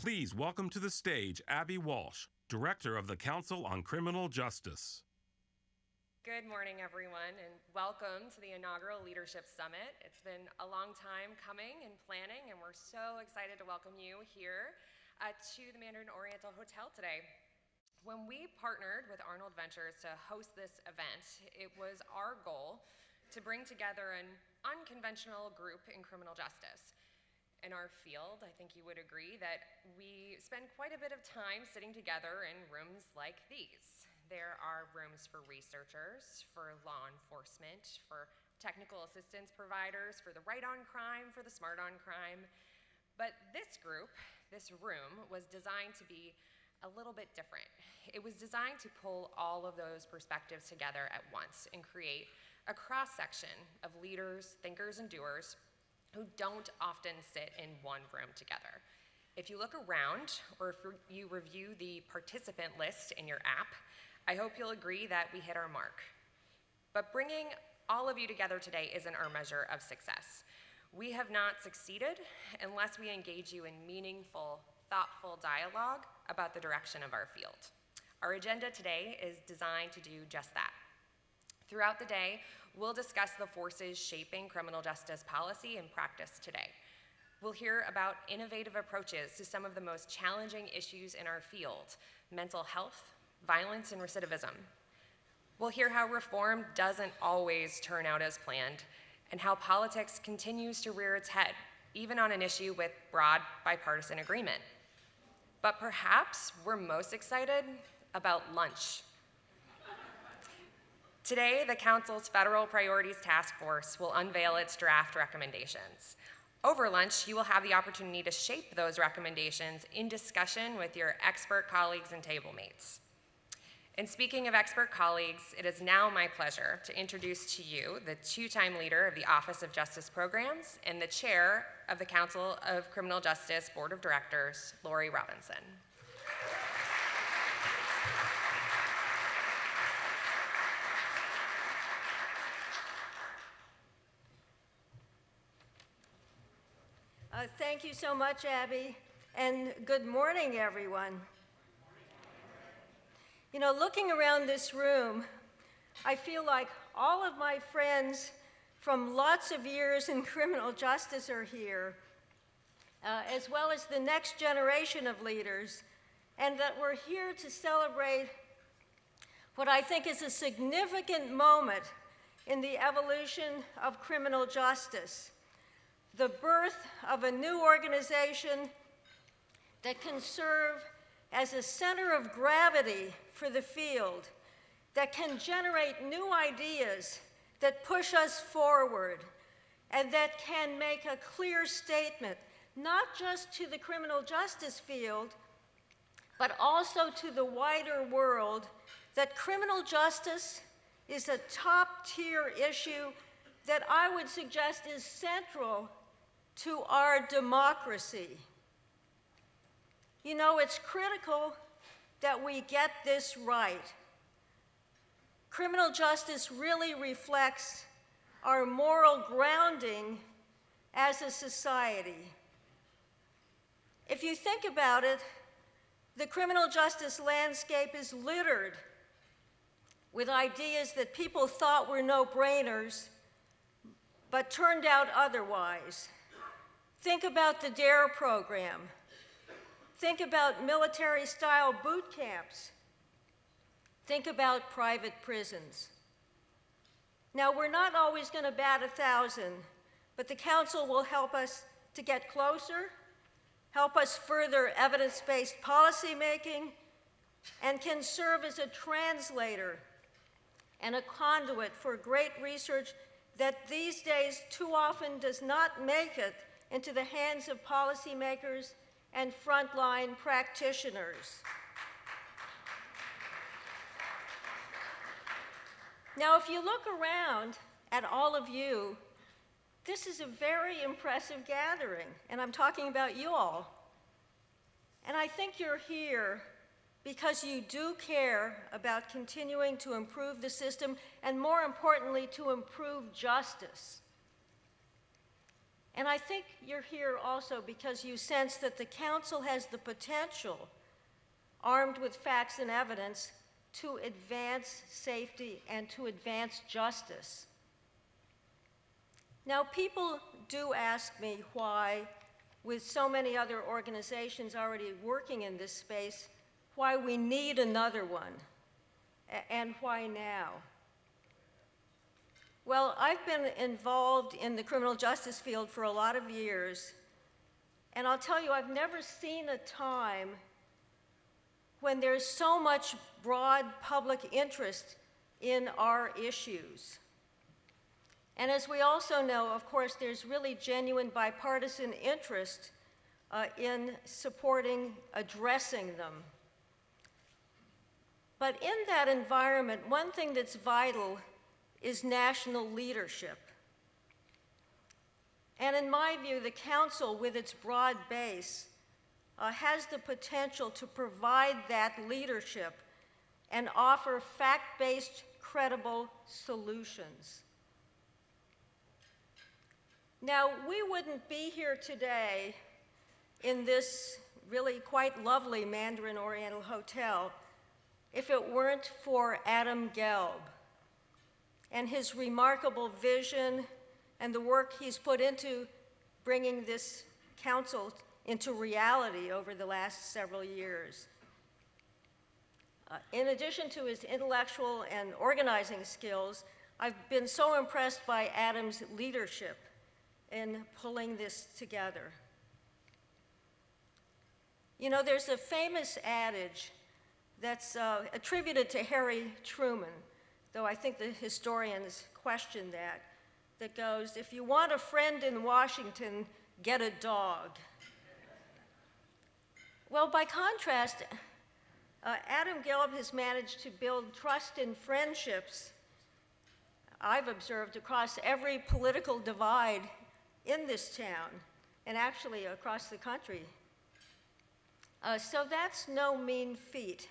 Please welcome to the stage Abbi Walsh, Director of the Council on Criminal Justice. Good morning, everyone, and welcome to the Inaugural Leadership Summit. It's been a long time coming and planning, and we're so excited to welcome you here to the Mandarin Oriental Hotel today. When we partnered with Arnold Ventures to host this event, it was our goal to bring together an unconventional group in criminal justice. In our field, I think you would agree that we spend quite a bit of time sitting together in rooms like these. There are rooms for researchers, for law enforcement, for technical assistance providers, for the right on crime, for the smart on crime. But this group, this room, was designed to be a little bit different. It was designed to pull all of those perspectives together at once and create a cross-section of leaders, thinkers, and doers who don't often sit in one room together. If you look around, or if you review the participant list in your app, I hope you'll agree that we hit our mark. But bringing all of you together today isn't our measure of success. We have not succeeded unless we engage you in meaningful, thoughtful dialogue about the direction of our field. Our agenda today is designed to do just that. Throughout the day, we'll discuss the forces shaping criminal justice policy and practice today. We'll hear about innovative approaches to some of the most challenging issues in our field: mental health, violence, and recidivism. We'll hear how reform doesn't always turn out as planned, and how politics continues to rear its head, even on an issue with broad bipartisan agreement. But perhaps we're most excited about lunch. Today, the Council's Federal Priorities Task Force will unveil its draft recommendations. Over lunch, you will have the opportunity to shape those recommendations in discussion with your expert colleagues and table mates. And speaking of expert colleagues, it is now my pleasure to introduce to you the two-time leader of the Office of Justice Programs and the chair of the Council of Criminal Justice Board of Directors, Laurie Robinson. Thank you so much, Abbi, and good morning, everyone. You know, looking around this room, I feel like all of my friends from lots of years in criminal justice are here, as well as the next generation of leaders, and that we're here to celebrate what I think is a significant moment in the evolution of criminal justice: the birth of a new organization that can serve as a center of gravity for the field, that can generate new ideas that push us forward, and that can make a clear statement, not just to the criminal justice field, but also to the wider world, that criminal justice is a top-tier issue that I would suggest is central to our democracy. You know, it's critical that we get this right. Criminal justice really reflects our moral grounding as a society. If you think about it, the criminal justice landscape is littered with ideas that people thought were no-brainers, but turned out otherwise. Think about the DARE program. Think about military-style boot camps. Think about private prisons. Now, we're not always going to bat 1,000, but the Council will help us to get closer, help us further evidence-based policymaking, and can serve as a translator and a conduit for great research that these days too often does not make it into the hands of policymakers and frontline practitioners. Now, if you look around at all of you, this is a very impressive gathering, and I'm talking about you all. And I think you're here because you do care about continuing to improve the system, and more importantly, to improve justice. And I think you're here also because you sense that the council has the potential, armed with facts and evidence, to advance safety and to advance justice. Now, people do ask me why, with so many other organizations already working in this space, why we need another one, and why now. Well, I've been involved in the criminal justice field for a lot of years, and I'll tell you, I've never seen a time when there's so much broad public interest in our issues. And as we also know, of course, there's really genuine bipartisan interest in supporting addressing them. But in that environment, one thing that's vital is national leadership. And in my view, the council, with its broad base, has the potential to provide that leadership and offer fact-based, credible solutions. Now, we wouldn't be here today in this really quite lovely Mandarin Oriental hotel if it weren't for Adam Gelb and his remarkable vision and the work he's put into bringing this council into reality over the last several years. In addition to his intellectual and organizing skills, I've been so impressed by Adam's leadership in pulling this together. You know, there's a famous adage that's attributed to Harry Truman, though I think the historians question that goes, if you want a friend in Washington, get a dog. Well, by contrast, Adam Gelb has managed to build trust and friendships, I've observed, across every political divide in this town, and actually across the country. So that's no mean feat.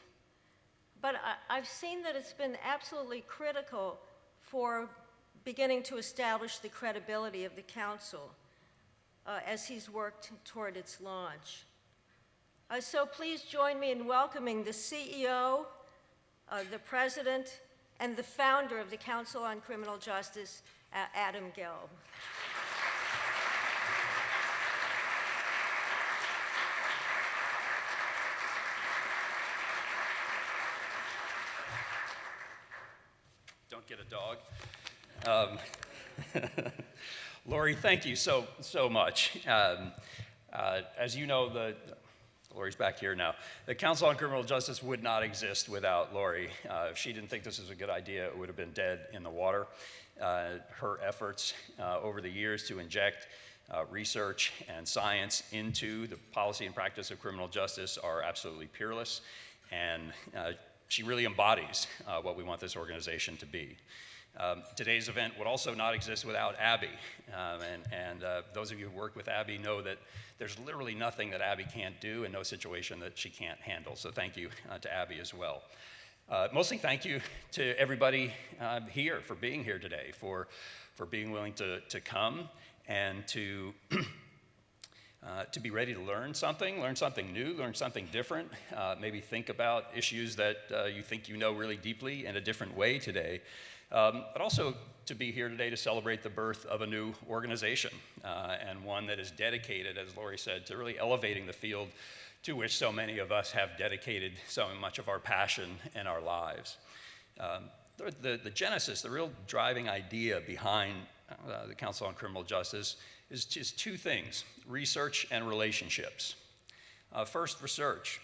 But I've seen that it's been absolutely critical for beginning to establish the credibility of the council as he's worked toward its launch. So please join me in welcoming the CEO, the president, and the founder of the Council on Criminal Justice, Adam Gelb. Don't get a dog. Laurie, thank you so much. As you know, Laurie's back here now. The Council on Criminal Justice would not exist without Laurie. If she didn't think this was a good idea, it would have been dead in the water. Her efforts over the years to inject research and science into the policy and practice of criminal justice are absolutely peerless, and she really embodies what we want this organization to be. Today's event would also not exist without Abbi, and those of you who work with Abbi know that there's literally nothing that Abbi can't do and no situation that she can't handle. So thank you to Abbi as well. Mostly thank you to everybody here for being here today, for being willing to come and to be ready to learn something new, learn something different, maybe think about issues that you think you know really deeply in a different way today. But also to be here today to celebrate the birth of a new organization, and one that is dedicated, as Laurie said, to really elevating the field to which so many of us have dedicated so much of our passion and our lives. The genesis, the real driving idea behind the Council on Criminal Justice is just two things: research and relationships. First, research.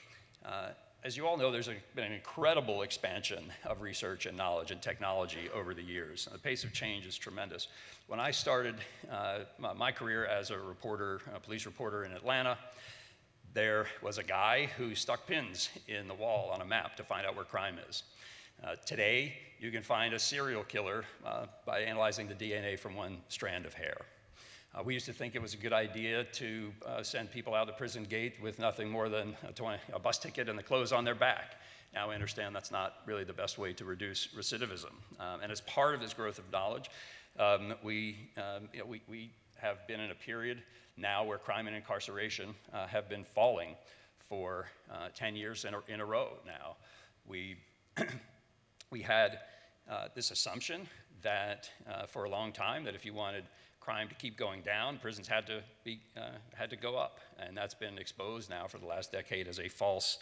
As you all know, there's been an incredible expansion of research and knowledge and technology over the years. The pace of change is tremendous. When I started my career as a reporter, a police reporter in Atlanta, there was a guy who stuck pins in the wall on a map to find out where crime is. Today, you can find a serial killer by analyzing the DNA from one strand of hair. We used to think it was a good idea to send people out the prison gate with nothing more than a bus ticket and the clothes on their back. Now we understand that's not really the best way to reduce recidivism. And as part of this growth of knowledge, we have been in a period now where crime and incarceration have been falling for 10 years in a row now. We had this assumption that for a long time that if you wanted crime to keep going down, prisons had to go up, and that's been exposed now for the last decade as a false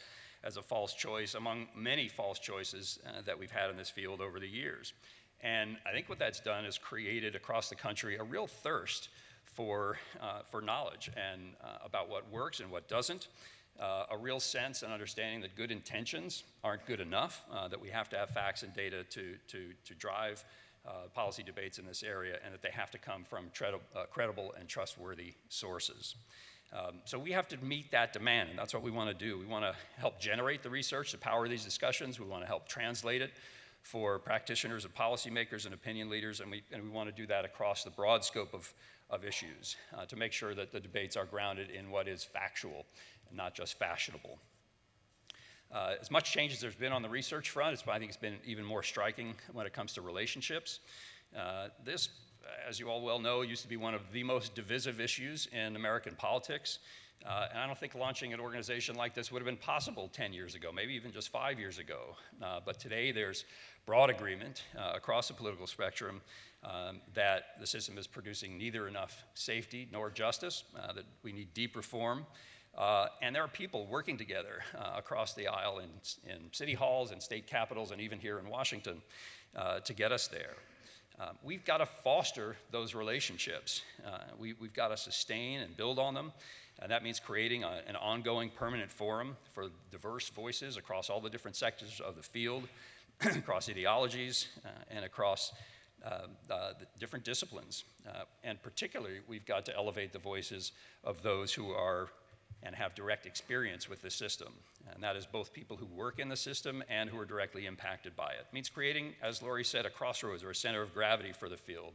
choice among many false choices that we've had in this field over the years. And I think what that's done is created across the country a real thirst for knowledge and about what works and what doesn't, a real sense and understanding that good intentions aren't good enough, that we have to have facts and data to drive policy debates in this area, and that they have to come from credible and trustworthy sources. So we have to meet that demand, and that's what we want to do. We want to help generate the research to power these discussions. We want to help translate it for practitioners and policymakers and opinion leaders, and we want to do that across the broad scope of issues to make sure that the debates are grounded in what is factual and not just fashionable. As much change as there's been on the research front, I think it's been even more striking when it comes to relationships. This, as you all well know, used to be one of the most divisive issues in American politics. And I don't think launching an organization like this would have been possible 10 years ago, maybe even just 5 years ago. But today there's broad agreement across the political spectrum that the system is producing neither enough safety nor justice, that we need deep reform. And there are people working together across the aisle in city halls and state capitals and even here in Washington to get us there. We've got to foster those relationships. We've got to sustain and build on them. And that means creating an ongoing permanent forum for diverse voices across all the different sectors of the field, across ideologies, and across the different disciplines. And particularly, we've got to elevate the voices of those who are and have direct experience with the system. And that is both people who work in the system and who are directly impacted by it. It means creating, as Laurie said, a crossroads or a center of gravity for the field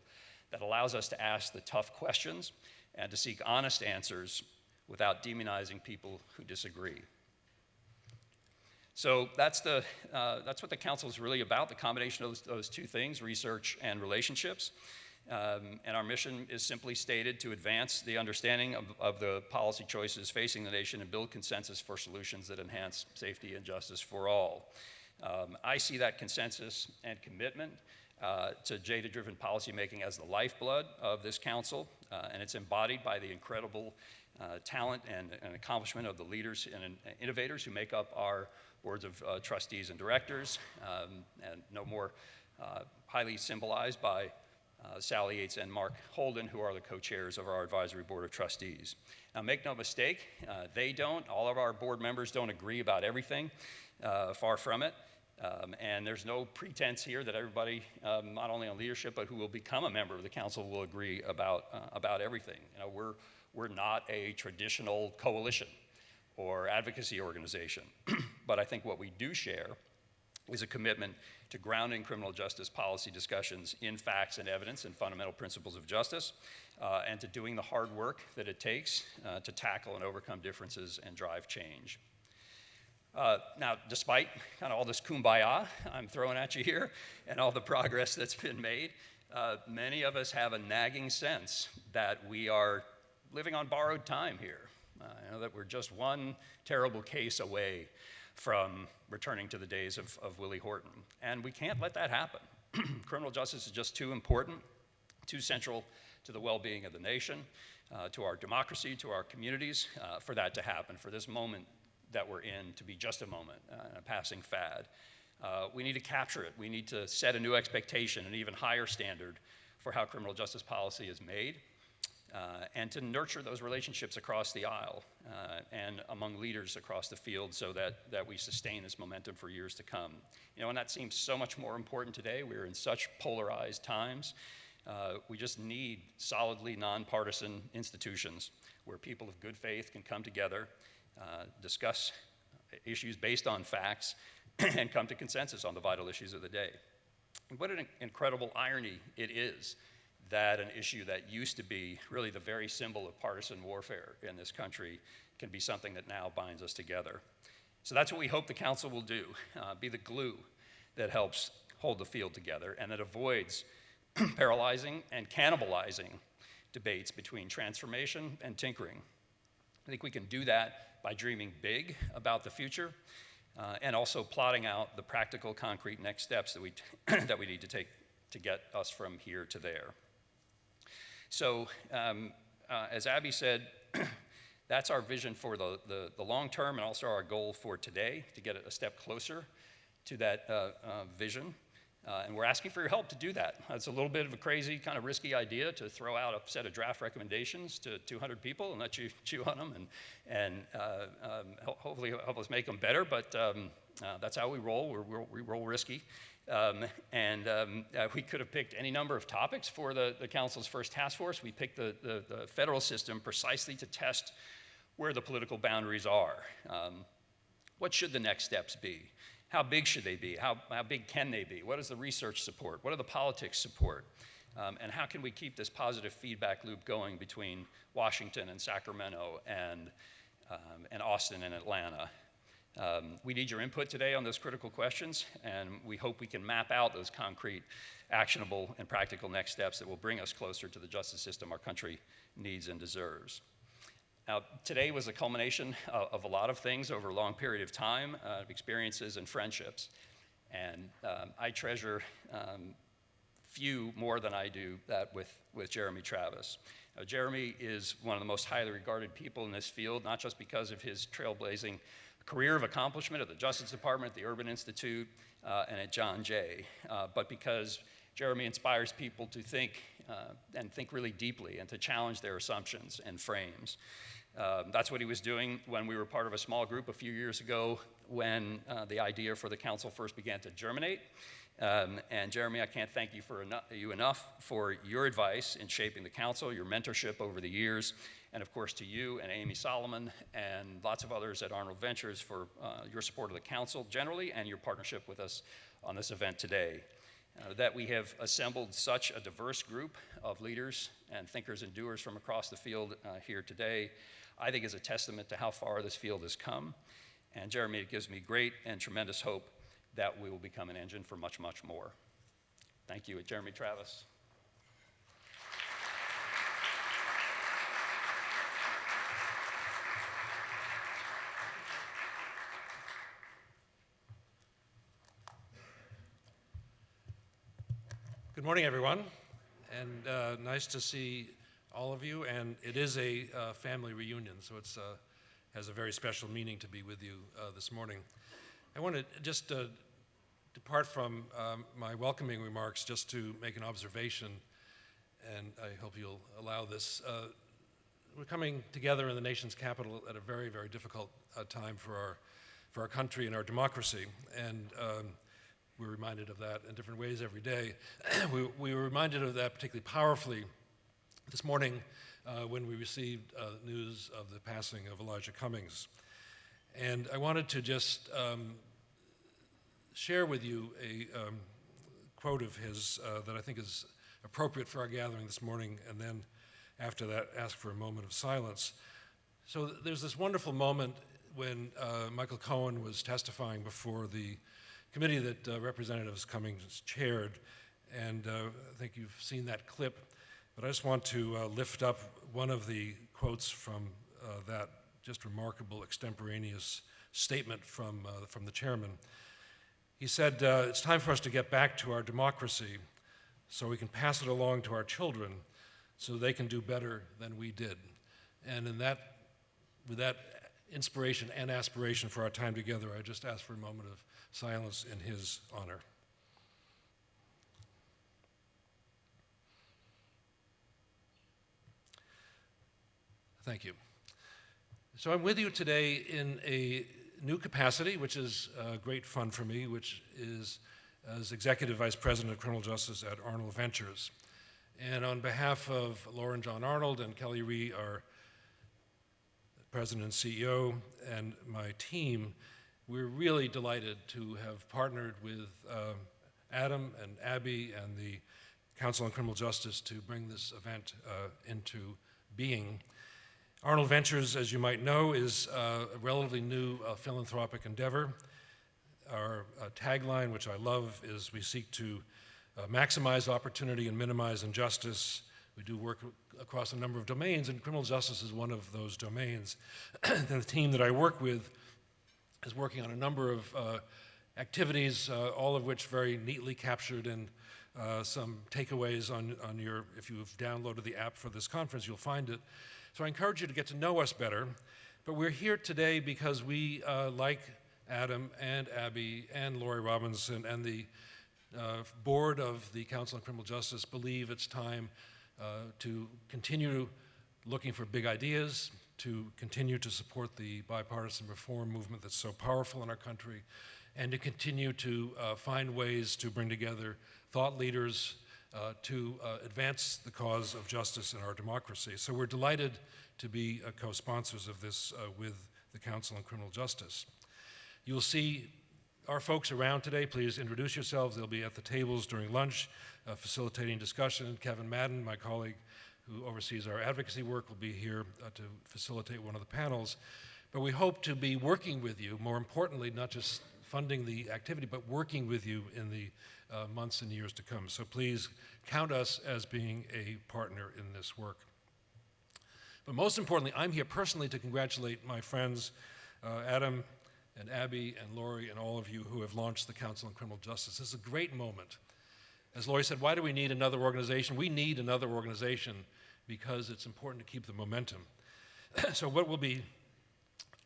that allows us to ask the tough questions and to seek honest answers without demonizing people who disagree. So that's what the council is really about, the combination of those two things, research and relationships. And our mission is simply stated to advance the understanding of the policy choices facing the nation and build consensus for solutions that enhance safety and justice for all. I see that consensus and commitment to data-driven policymaking as the lifeblood of this council, and it's embodied by the incredible talent and accomplishment of the leaders and innovators who make up our boards of trustees and directors, and no more highly symbolized by Sally Yates and Mark Holden, who are the co-chairs of our advisory board of trustees. Now, make no mistake, all of our board members don't agree about everything, far from it. And there's no pretense here that everybody, not only on leadership, but who will become a member of the council will agree about everything. We're not a traditional coalition or advocacy organization, but I think what we do share is a commitment to grounding criminal justice policy discussions in facts and evidence and fundamental principles of justice, and to doing the hard work that it takes to tackle and overcome differences and drive change. Now, despite kind of all this kumbaya I'm throwing at you here and all the progress that's been made, many of us have a nagging sense that we are living on borrowed time here, that we're just one terrible case away from returning to the days of Willie Horton. And we can't let that happen. Criminal justice is just too important, too central to the well-being of the nation, to our democracy, to our communities, for that to happen, for this moment that we're in to be just a moment, a passing fad. We need to capture it. We need to set a new expectation, an even higher standard for how criminal justice policy is made, and to nurture those relationships across the aisle and among leaders across the field so that we sustain this momentum for years to come. And that seems so much more important today. We're in such polarized times. We just need solidly nonpartisan institutions where people of good faith can come together, discuss issues based on facts, and come to consensus on the vital issues of the day. And what an incredible irony it is that an issue that used to be really the very symbol of partisan warfare in this country can be something that now binds us together. So that's what we hope the council will do, be the glue that helps hold the field together and that avoids paralyzing and cannibalizing debates between transformation and tinkering. I think we can do that by dreaming big about the future and also plotting out the practical, concrete next steps that we, that we need to take to get us from here to there. So, as Abbi said, that's our vision for the long term and also our goal for today, to get a step closer to that vision. And we're asking for your help to do that. It's a little bit of a crazy, kind of risky idea to throw out a set of draft recommendations to 200 people and let you chew on them and hopefully help us make them better, but that's how we roll. We roll risky. We could have picked any number of topics for the Council's first task force. We picked the federal system precisely to test where the political boundaries are. What should the next steps be? How big should they be? How big can they be? What does the research support? What do the politics support? And how can we keep this positive feedback loop going between Washington and Sacramento and Austin and Atlanta? We need your input today on those critical questions, and we hope we can map out those concrete, actionable, and practical next steps that will bring us closer to the justice system our country needs and deserves. Now, today was a culmination of a lot of things over a long period of time, experiences and friendships. And I treasure few more than I do that with Jeremy Travis. Jeremy is one of the most highly regarded people in this field, not just because of his trailblazing career of accomplishment at the Justice Department, at the Urban Institute, and at John Jay, but because Jeremy inspires people to think and think really deeply and to challenge their assumptions and frames. That's what he was doing when we were part of a small group a few years ago when the idea for the council first began to germinate. And Jeremy, I can't thank you enough for your advice in shaping the council, your mentorship over the years, and of course to you and Amy Solomon and lots of others at Arnold Ventures for your support of the council generally and your partnership with us on this event today. That we have assembled such a diverse group of leaders and thinkers and doers from across the field here today, I think is a testament to how far this field has come. And Jeremy, it gives me great and tremendous hope that we will become an engine for much, much more. Thank you, Jeremy Travis. Good morning, everyone, and nice to see all of you. And it is a family reunion, so it has a very special meaning to be with you this morning. I want to just depart from my welcoming remarks just to make an observation, and I hope you'll allow this. We're coming together in the nation's capital at a very, very difficult time for our country and our democracy, and we're reminded of that in different ways every day. We were reminded of that particularly powerfully this morning when we received news of the passing of Elijah Cummings. And I wanted to just share with you a quote of his that I think is appropriate for our gathering this morning, and then after that ask for a moment of silence. So there's this wonderful moment when Michael Cohen was testifying before the committee that Representative Cummings chaired, and I think you've seen that clip, but I just want to lift up one of the quotes from that just remarkable extemporaneous statement from the chairman. He said, it's time for us to get back to our democracy so we can pass it along to our children so they can do better than we did. And with that inspiration and aspiration for our time together, I just ask for a moment of silence in his honor. Thank you. So I'm with you today in a new capacity, which is great fun for me, which is as Executive Vice President of Criminal Justice at Arnold Ventures. And on behalf of Lauren John Arnold and Kelly Ree, our President and CEO, and my team, we're really delighted to have partnered with Adam and Abbi and the Council on Criminal Justice to bring this event into being. Arnold Ventures, as you might know, is a relatively new philanthropic endeavor. Our tagline, which I love, is we seek to maximize opportunity and minimize injustice We do work across a number of domains, and criminal justice is one of those domains. And the team that I work with is working on a number of activities, all of which very neatly captured in some takeaways on your, if you've downloaded the app for this conference, you'll find it. So I encourage you to get to know us better. But we're here today because we, like Adam and Abbi and Laurie Robinson and the board of the Council on Criminal Justice, believe it's time to continue looking for big ideas, to continue to support the bipartisan reform movement that's so powerful in our country, and to continue to find ways to bring together thought leaders to advance the cause of justice in our democracy. So we're delighted to be co-sponsors of this with the Council on Criminal Justice. You'll see our folks around today. Please introduce yourselves. They'll be at the tables during lunch, facilitating discussion. Kevin Madden, my colleague who oversees our advocacy work, will be here to facilitate one of the panels. But we hope to be working with you, more importantly, not just funding the activity, but working with you in the months and years to come. So please count us as being a partner in this work. But most importantly, I'm here personally to congratulate my friends, Adam and Abbi and Laurie and all of you who have launched the Council on Criminal Justice. This is a great moment. As Laurie said, why do we need another organization? We need another organization because it's important to keep the momentum. So what will be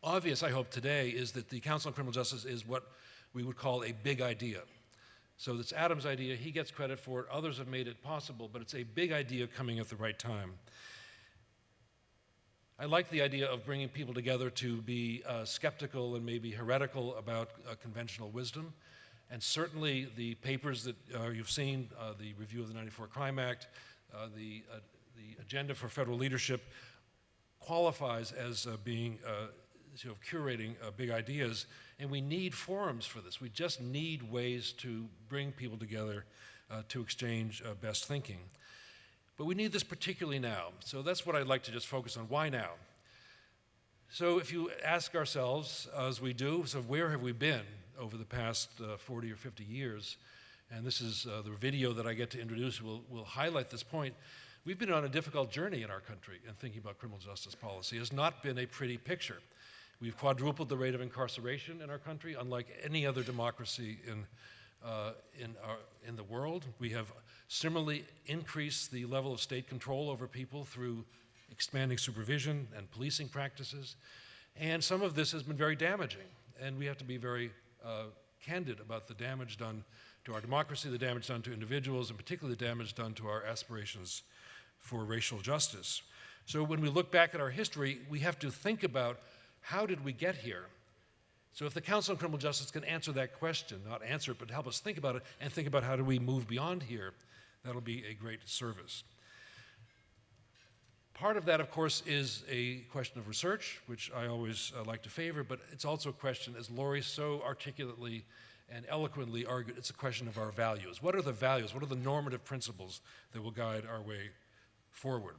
obvious, I hope, today is that the Council on Criminal Justice is what we would call a big idea. So it's Adam's idea, he gets credit for it, others have made it possible, but it's a big idea coming at the right time. I like the idea of bringing people together to be skeptical and maybe heretical about conventional wisdom. And certainly the papers that you've seen, the review of the '94 Crime Act, the agenda for federal leadership qualifies as being sort of curating big ideas, and we need forums for this. We just need ways to bring people together to exchange best thinking. But we need this particularly now. So that's what I'd like to just focus on. Why now? So if you ask ourselves, as we do, so where have we been over the past 40 or 50 years? And this is the video that I get to introduce will highlight this point. We've been on a difficult journey in our country in thinking about criminal justice policy. It has not been a pretty picture. We've quadrupled the rate of incarceration in our country, unlike any other democracy in the world. We have similarly increased the level of state control over people through expanding supervision and policing practices. And some of this has been very damaging. And we have to be very candid about the damage done to our democracy, the damage done to individuals, and particularly the damage done to our aspirations for racial justice. So when we look back at our history, we have to think about how did we get here? So if the Council on Criminal Justice can answer that question, not answer it, but help us think about it, and think about how do we move beyond here, that'll be a great service. Part of that, of course, is a question of research, which I always like to favor, but it's also a question, as Laurie so articulately and eloquently argued, it's a question of our values. What are the values? What are the normative principles that will guide our way forward?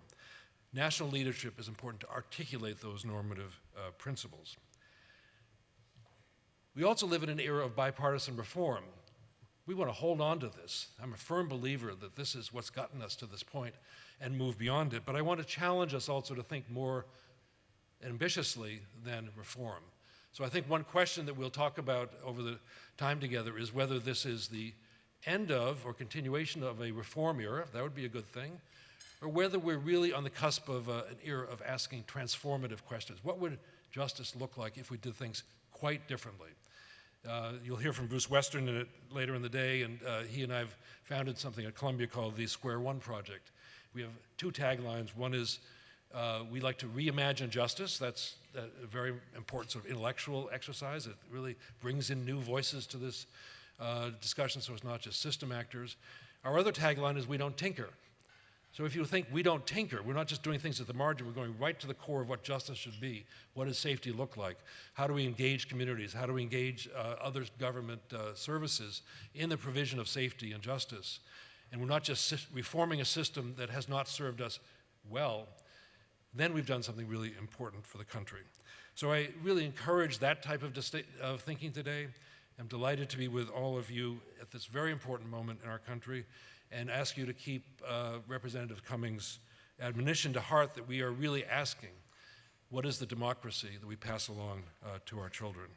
National leadership is important to articulate those normative principles. We also live in an era of bipartisan reform. We want to hold on to this. I'm a firm believer that this is what's gotten us to this point and move beyond it. But I want to challenge us also to think more ambitiously than reform. So I think one question that we'll talk about over the time together is whether this is the end of or continuation of a reform era, that would be a good thing, or whether we're really on the cusp of an era of asking transformative questions. What would justice look like if we did things quite differently? You'll hear from Bruce Western later in the day, and he and I have founded something at Columbia called the Square One Project. We have two taglines. One is we like to reimagine justice. That's a very important sort of intellectual exercise. It really brings in new voices to this discussion, so it's not just system actors. Our other tagline is we don't tinker. So if you think we don't tinker, we're not just doing things at the margin, we're going right to the core of what justice should be. What does safety look like? How do we engage communities? How do we engage other government services in the provision of safety and justice? And we're not just reforming a system that has not served us well, then we've done something really important for the country. So I really encourage that type of thinking today. I'm delighted to be with all of you at this very important moment in our country. and ask you to keep Representative Cummings' admonition to heart that we are really asking, what is the democracy that we pass along to our children?